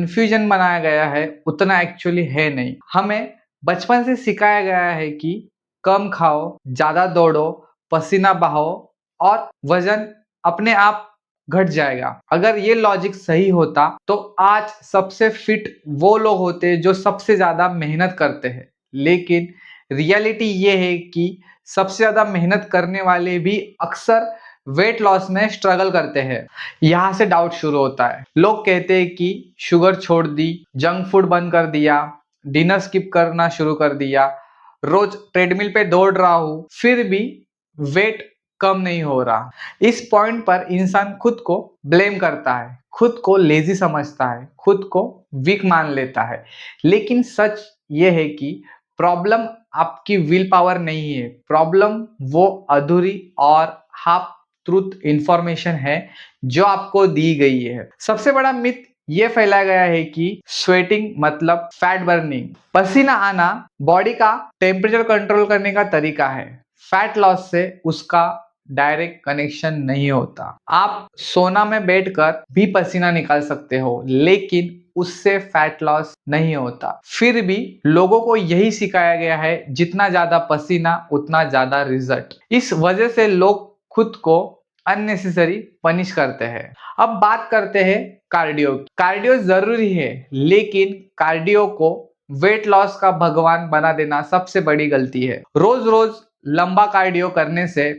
Confusion बनाया गया है उतना एक्चुअली है नहीं। हमें बचपन से सिखाया गया है कि कम खाओ, ज्यादा दौड़ो, पसीना बहाओ और वजन अपने आप घट जाएगा। अगर ये लॉजिक सही होता तो आज सबसे फिट वो लोग होते जो सबसे ज्यादा मेहनत करते हैं। लेकिन रियलिटी ये है कि सबसे ज्यादा मेहनत करने वाले भी अक्सर वेट लॉस में स्ट्रगल करते हैं। यहाँ से डाउट शुरू होता है। लोग कहते हैं कि शुगर छोड़ दी, जंक फूड बंद कर दिया, डिनर स्किप करना शुरू कर दिया, रोज ट्रेडमिल पे दौड़ रहा हूं, फिर भी वेट कम नहीं हो रहा। इस पॉइंट पर इंसान खुद को ब्लेम करता है, खुद को लेजी समझता है, खुद को वीक मान लेता है। लेकिन सच ये है कि प्रॉब्लम आपकी विल पावर नहीं है, प्रॉब्लम वो अधूरी और हाफ ट्रूथ इंफॉर्मेशन है जो आपको दी गई है। सबसे बड़ा मिथ ये फैलाया गया है कि स्वेटिंग मतलब फैट बर्निंग, पसीना आना बॉडी का टेम्परेचर कंट्रोल करने का तरीका है। फैट लॉस से उसका डायरेक्ट कनेक्शन नहीं होता। आप सोना में बैठकर भी पसीना निकाल सकते हो, लेकिन उससे फैट लॉस नहीं होता। फिर भी लोगों को यही सिखाया गया है, जितना ज्यादा पसीना उतना ज्यादा रिजल्ट। इस वजह से लोग खुद को अननेसेसरी पनिश करते हैं। अब बात करते हैं कार्डियो। कार्डियो जरूरी है, लेकिन कार्डियो को वेट लॉस का भगवान बना देना सबसे बड़ी गलती है। रोज रोज लंबा कार्डियो करने से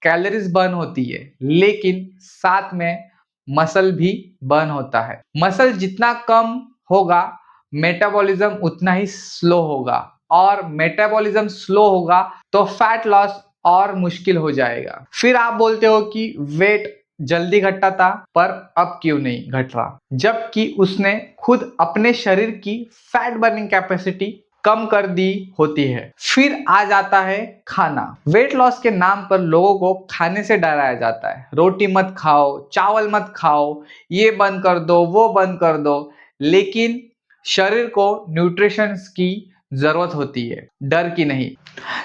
कैलोरीज बर्न होती है, लेकिन साथ में मसल भी बर्न होता है। मसल जितना कम होगा, मेटाबॉलिज्म उतना ही स्लो होगा, और मेटाबॉलिज्म स्लो होगा तो फैट लॉस और मुश्किल हो जाएगा। फिर आप बोलते हो कि वेट जल्दी घटा था, पर अब क्यों नहीं घट रहा, जबकि उसने खुद अपने शरीर की फैट बर्निंग कैपेसिटी कम कर दी होती है। फिर आ जाता है खाना। वेट लॉस के नाम पर लोगों को खाने से डराया जाता है। रोटी मत खाओ, चावल मत खाओ, ये बंद कर दो, वो बंद कर दो। लेकिन शरीर को न्यूट्रिशन की जरूरत होती है, डर की नहीं।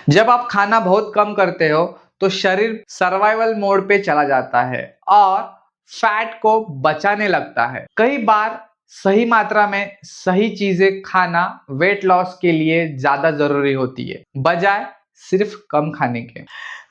जब आप खाना बहुत कम करते हो तो शरीर सर्वाइवल मोड पे चला जाता है और फैट को बचाने लगता है। कई बार सही मात्रा में सही चीजें खाना वेट लॉस के लिए ज्यादा जरूरी होती है, बजाय सिर्फ कम खाने के।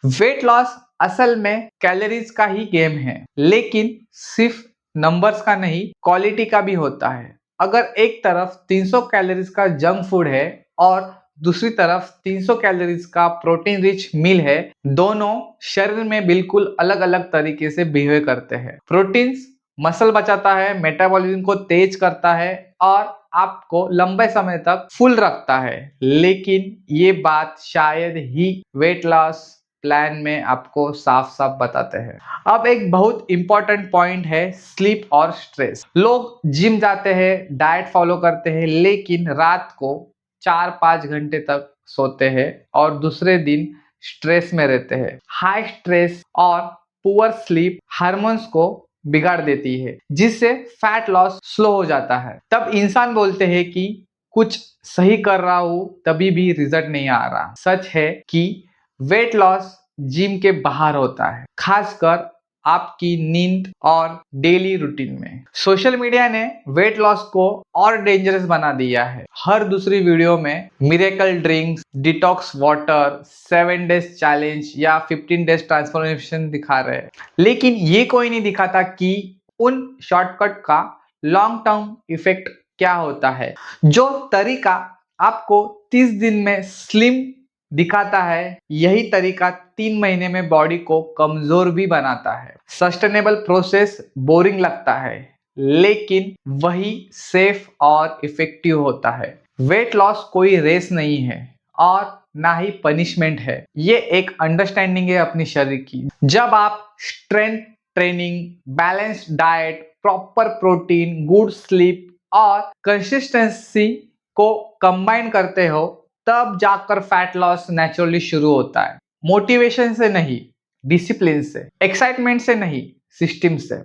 वेट लॉस असल में कैलोरीज का ही गेम है, लेकिन सिर्फ नंबर्स का नहीं, क्वालिटी का भी होता है। अगर एक तरफ 300 कैलोरीज का जंक फूड है और दूसरी तरफ 300 कैलोरीज का प्रोटीन रिच मील है, दोनों शरीर में बिल्कुल अलग अलग तरीके से बिहेव करते हैं। प्रोटीन्स मसल बचाता है, मेटाबॉलिज्म को तेज करता है और आपको लंबे समय तक फुल रखता है। लेकिन ये बात शायद ही वेट लॉस प्लान में आपको साफ साफ बताते हैं। अब एक बहुत इंपॉर्टेंट पॉइंट है स्लीप और स्ट्रेस। लोग जिम जाते हैं, डाइट फॉलो करते हैं, लेकिन रात को 4-5 घंटे तक सोते हैं और दूसरे दिन स्ट्रेस में रहते हैं। हाई स्ट्रेस और पुअर स्लीप हार्मोन्स को बिगाड़ देती है, जिससे फैट लॉस स्लो हो जाता है। तब इंसान बोलते हैं कि कुछ सही कर रहा हूं, तभी भी रिजल्ट नहीं आ रहा। सच है कि वेट लॉस जिम के बाहर होता है, खासकर आपकी नींद और डेली रूटीन में। सोशल मीडिया ने वेट लॉस को और डेंजरस बना दिया है। हर दूसरी वीडियो में miracle drinks, detox water, 7 days challenge या 15 डेज ट्रांसफॉर्मेशन दिखा रहे हैं, लेकिन ये कोई नहीं दिखाता कि उन शॉर्टकट का लॉन्ग टर्म इफेक्ट क्या होता है। जो तरीका आपको 30 दिन में स्लिम दिखाता है, यही तरीका 3 महीने में बॉडी को कमजोर भी बनाता है। सस्टेनेबल प्रोसेस बोरिंग लगता है, लेकिन वही सेफ और इफेक्टिव होता है। वेट लॉस कोई रेस नहीं है और ना ही पनिशमेंट है, ये एक अंडरस्टैंडिंग है अपनी शरीर की। जब आप strength training, balanced diet, proper protein, good sleep और कंसिस्टेंसी को कंबाइन करते हो, तब जाकर फैट लॉस नेचुरली शुरू होता है। मोटिवेशन से नहीं, डिसिप्लिन से, एक्साइटमेंट से नहीं, सिस्टम से।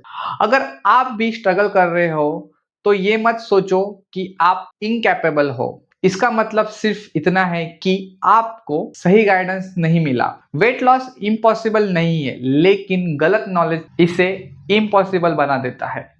अगर आप भी स्ट्रगल कर रहे हो तो ये मत सोचो कि आप इनकैपेबल हो। इसका मतलब सिर्फ इतना है कि आपको सही गाइडेंस नहीं मिला। वेट लॉस इम्पॉसिबल नहीं है, लेकिन गलत नॉलेज इसे इम्पॉसिबल बना देता है।